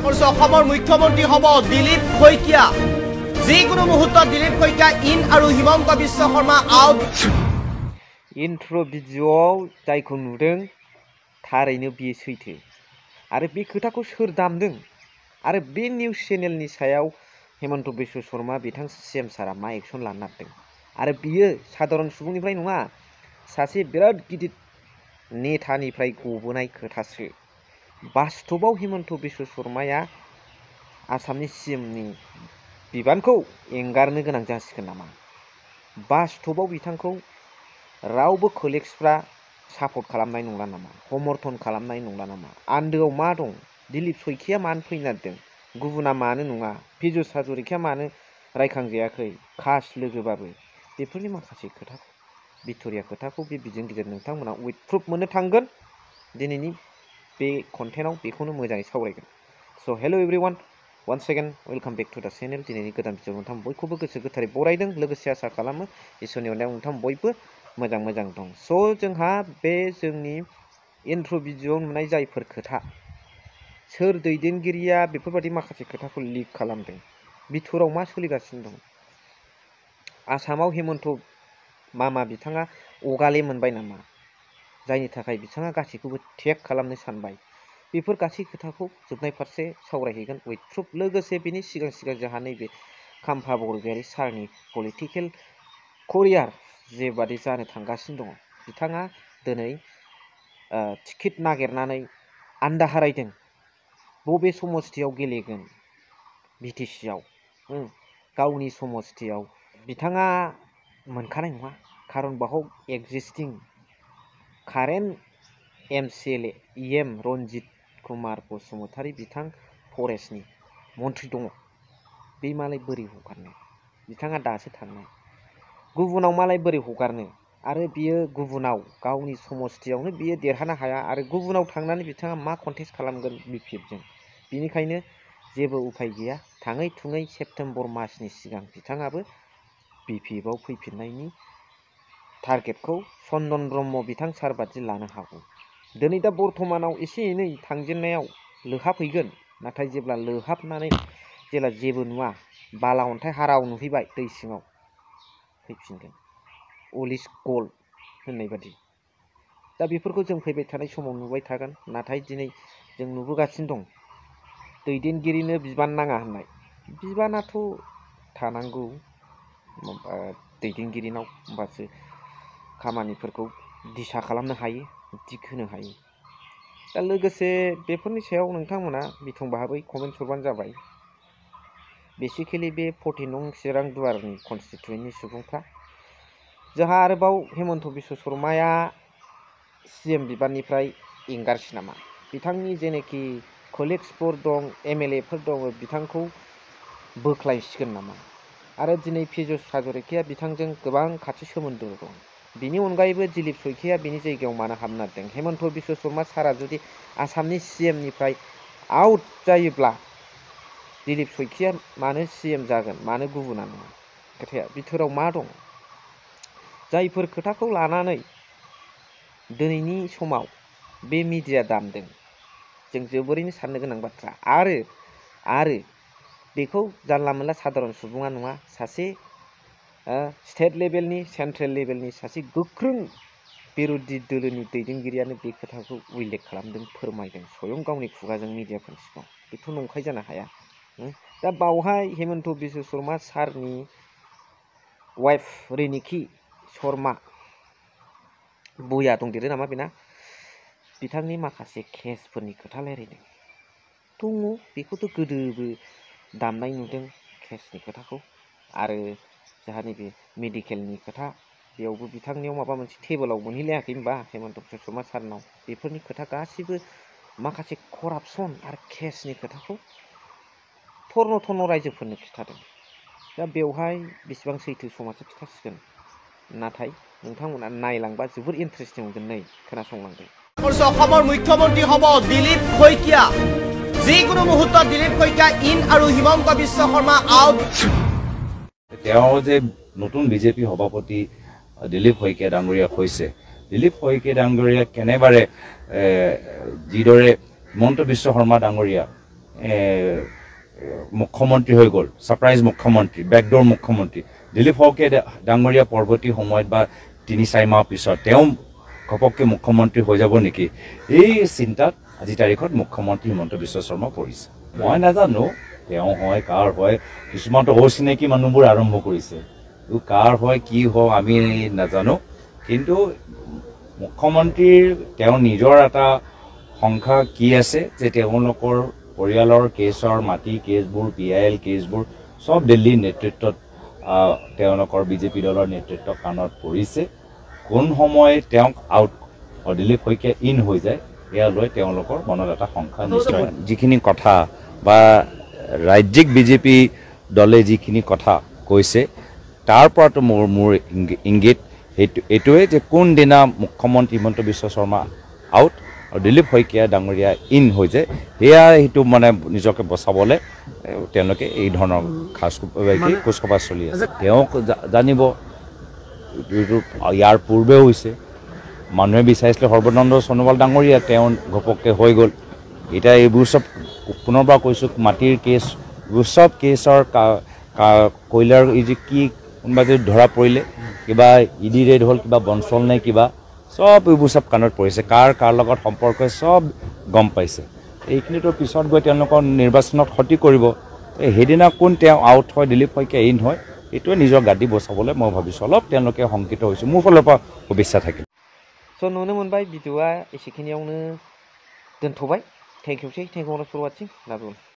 অসমৰ মুখ্যমন্ত্ৰী হ'ব দিলীপ শইকীয়া যিকোনো মুহূৰ্তত দিলীপ শইকীয়া ইন আৰু হিমন্ত বিশ্ব শৰ্মা আউট इन्ट्र' भिडिअ'आव जायखौ नुदों थारैनो बियो सैथो आरो बे खोथाखौ सोर दामदों आरो बे निउस चेनेलनि सायाव हेमन्त बिश्व शर्मा बिथां सीएम सारा मा एक्सन लानो नागिरदों आरो बियो साधारन सुबुंनिफ्राय नङा सासे बिराद गिदिर नेतानिफ्राय गबोनाय खोथासो बास्तबाव हेमन्त बिश्व शर्माया आसामनि सीएमनि बिबानखौ एंगारनो गोनां जासिगोन नामा बास्तबाव बिथांखौ रावबो कलिग्सफ्रा सापर्ट खालामनाय नंला नामा समर्थन खालामनाय नंला नामा आन्दोआव मा दं दिलीप शइकिया मानो फैनो नागिरदों गुबुना मानो नङा पीयूष हाजरिकाया मानो रायखांजायाखै खास लोगोबाबो बेफोरनि माखासे खोथाखौ भिक्ट'रिया खोथाखौ बे बिजों गिदिर नोंथांमोना उइथ प्रुफ मोननो थांगोन दिनैनि बे कन्टेन्टआव बेखौनो मोजाङै सावरायगोन so' hello' everyone one second welcome back to the channel दिनैनि गोदान भिडिअ नोंथां बयखौबो गोसो गोथारै बरायदों लोगोसे आसा खालामो इसोरनि अननायाव नोंथां बयबो मोजां दं स' जोंहा बे जोंनि इन्ट्र' भिडिअ'आव नुनाय जायफोर खोथा सोर दैदेनगिरिया बेफोरबायदि माखासे खोथाखौ लिक खालामदों बिथोराव मा सोलिगासिनो दं आसामाव हेमन्त मामा बिथाङा अगाले मोनबाय नामा जायनि थाखाय बिथाङा गासैखौबो टेग खालामनो सानबाय बेफोर गासै खोथाखौ जोबनाय फारसे सावरायहैगोन उइथ प्रुफ लोगोसे बिनि सिगां जोंहा नैबे खाम्फा बरगयारी सारनि पलिटिकेल करियार जेबादि जानो थांगासिनो दङ बिथाङा दिनै टिकेट नागिरनानै आन्दाहारायदों बबे समस्थियाव गेलेगोन बिटिसिआव गावनि समस्थियाव बिथाङा मोनखानाय नङा खारन बाहाव existing current MCLA EM Ranjit Kumar Basumatary बिथां फरेस्टनि मन्थ्रि दङ बे मालाय बोरै हगारनो बिथाङा दासो थांनाय गुबुनाव मालाय बोरै हगारनो आरो बियो गुबुनाव गावनि समस्थियावनो बियो देरहानो हाया आरो गुबुनाव थांनानै बिथाङा मा कन्टेस्ट खालामगोन बिपिएफजों बिनिखायनो जेबो उफाय गैया थाङै थुङै सेप्तेम्बर मासनि सिगां बिथाङाबो बिपिएफआव फैफिननायनि टारगेटखौ चन्दन ब्रह्म बिथां सारबादि लानो हागौ दिनै दा बर्थमानाव एसे एनै थांजेननायाव लोहाबहैगोन नाथाय जेब्ला लोहाबनानै जेब्ला जेबो नुवा बाला अन्थाइ हाराव नुहैबाय दै सिङाव फैफिनगोन अल इज गल्ड होननाय बादि दा बेफोरखौ जों फैबाय थानाय समाव नुबाय थागोन नाथाय दिनै जों नुबोगासिनो दं दैदेनगिरिनो बिबान नाङा होननाय बिबानाथ' थानांगौ दैदेनगिरिनाव होमबासो खामानिफोरखौ दिशा खालामनो हायो दिग होनो हायो दा लोगोसे बेफोरनि सायाव नोंथांमोना बिथं बाहाबै कमेन्ट हरबानो जाबाय बेसिकेलि बे 14 नं चिरां दुवारनि कनस्टिटुयेन्टनि सुबुंफ्रा जोंहा आरोबाव हेमन्त बिश्व शर्माया सीएम बिबाननिफ्राय एंगारसै नामा बिथांनि जेनेखि कलिग्सफोर दं एमएलएफोर दङ बिथांखौ बोख्लायसिगोन नामा आरो दिनै पीयूष हाजरिकाया बिथांजों गोबां खाथि सोमोन्दो दं बिनि अनगायैबो दिलीप शइकिया बिनि जायगायाव मानो हाबनो नागिरदों हेमन्त बिश्व शर्मा सारा जुदि आसामनि सीएमनिफ्राय आउट जायोब्ला दिलीप शइकिया मानो सीएम जागोन मानो गुबुना नङा खोथाया बिथोराव मा दं जायफोर खोथाखौ लानानै दिनैनि समाव बे मिडिया दामदों जों जोबोरैनो साननो गोनां बाथ्रा आरो बेखौ जानला मोनला साधारन सुबुङा नङा सासे स्टेट लेभेलनि सेन्ट्रेल लेभेलनि सासे गोख्रों बिरोधि दोलोनि दैदेनगिरियानो बे खोथाखौ उल्लेख खालामदों फोरमायदों स्वयं गावनि खुगाजों मिडियाफोरनि सिगाङाव बेथ' नंखाय जानो हाया दा बावहाय हेमन्त बिश्व शर्मा सारनि वाइफ रेनिखि शर्मा बया दंदेरो नामा बेना बिथांनि माखासे केसफोरनि खोथा रायलायदों दङ बेखौथ' गोदोबो दामनाय नुदों केसनि खोथाखौ आरो जोंहा नैबे मेडिकेलनि खोथा बेयावबो बिथांनियाव माबा मोनसे टेबोलाव मोनहैलायाखै होनबा हेमन्त बिश्व शर्मा सारनाव बेफोरनि खोथा गासिबो माखासे करापसन आरो केसनि खोथाखौ थर्न रायजोफोरनो खिथादों दा बेवहाय बेसेबां सैथो समाजो खिथासिगोन नाथाय नोंथांमोना नायलांबा जोबोर इन्टारेस्टिं मोनगोन नै खोनासंलांदो অসমৰ মুখ্যমন্ত্ৰী হ'ব দিলীপ শইকীয়া যিকোনো মুহূৰ্তত দিলীপ শইকীয়া ইন আৰু হিমন্ত বিশ্ব শৰ্মা আউট তেওঁ যে নতুন বিজেপি সভাপতি দিলীপ শইকীয়া ডাঙৰীয়া হৈছে দিলীপ শইকীয়া ডাঙৰীয়া কেনেবাৰে যিদৰে হিমন্ত বিশ্ব শৰ্মা ডাঙৰীয়া মুখ্যমন্ত্ৰী হৈ গ'ল, ছাৰপ্ৰাইজ মুখ্যমন্ত্ৰী, বেকডোৰ মুখ্যমন্ত্ৰী। দিলীপ শইকীয়া ডাঙৰীয়া পৰৱৰ্তী সময়ত বা ৩-৪ মাহ পিছত তেওঁ ঘপককৈ মুখ্যমন্ত্ৰী হৈ যাব নেকি, এই চিন্তাত আজি তাৰিখত মুখ্যমন্ত্ৰী হিমন্ত বিশ্ব শৰ্মা পৰিছে। মই নাজানো তেওঁ হয় কাৰ হয়, কিছুমানতো অচিনাকি মানুহবোৰ আৰম্ভ কৰিছে, কাৰ হয় কি হয় আমি নাজানো। কিন্তু মুখ্যমন্ত্ৰীৰ তেওঁৰ নিজৰ এটা সংখ্যা কি আছে যে তেওঁলোকৰ পৰিয়ালৰ কেছৰ মাটি কেছবোৰ, PIL কেছবোৰ চব দিল্লীৰ নেতৃত্বত তেওঁলোকৰ বিজেপি দলৰ নেতৃত্ব কাণত পৰিছে। কোন সময়ত তেওঁক আউট দিলীপ শইকীয়া ইন হৈ যায় এয়া লৈ তেওঁলোকৰ মনত এটা সংখ্যা নিশ্চয়। যিখিনি কথা বা ৰাজ্যিক বিজেপি দলে যিখিনি কথা কৈছে তাৰ পৰাতো মোৰ ইংগিত এইটোৱে যে কোনদিনা মুখ্যমন্ত্ৰী হিমন্ত বিশ্ব শৰ্মা আউট আৰু দিলীপ শইকীয়া ডাঙৰীয়া ইন হৈ যায়, সেইটো মানে নিজকে বচাবলৈ তেওঁলোকে এই ধৰণৰ খোজকপাত চলি আছে। তেওঁক জানিব, ইয়াৰ পূৰ্বেও হৈছে, মানুহে বিচাৰিছিলে সৰ্বানন্দ সোণোৱাল ডাঙৰীয়া, তেওঁ ঘপককৈ হৈ গ'ল। এতিয়া এইবোৰ চব পুনৰবাৰ কৈছোঁ, মাটিৰ কেছ, এইবোৰ চব কেছৰ কয়লাৰ এই যে কি কোনোবা যদি ধৰা পৰিলে, কিবা ED ৰেড হ'ল, কিবা বঞ্চল নে কিবা, চব এইবোৰ চব কাণত পৰিছে, কাৰ লগত সম্পৰ্ক চব গম পাইছে। এইখিনিতো পিছত গৈ তেওঁলোকৰ নিৰ্বাচনত ক্ষতি কৰিব। সেইদিনা কোন তেওঁ আউট হয়, দিলীপ শইকীয়া ইন হয়, এইটোৱে নিজৰ গাদী বচাবলৈ মই ভাবিছোঁ অলপ তেওঁলোকে শংকিত হৈছে। মোৰ ফালৰ পৰা শুভেচ্ছা থাকিল। स' नुनो मोनबाय भिडिअ'आ एसेखिनियावनो दोनथ'बाय। Thank you for watching. लाभ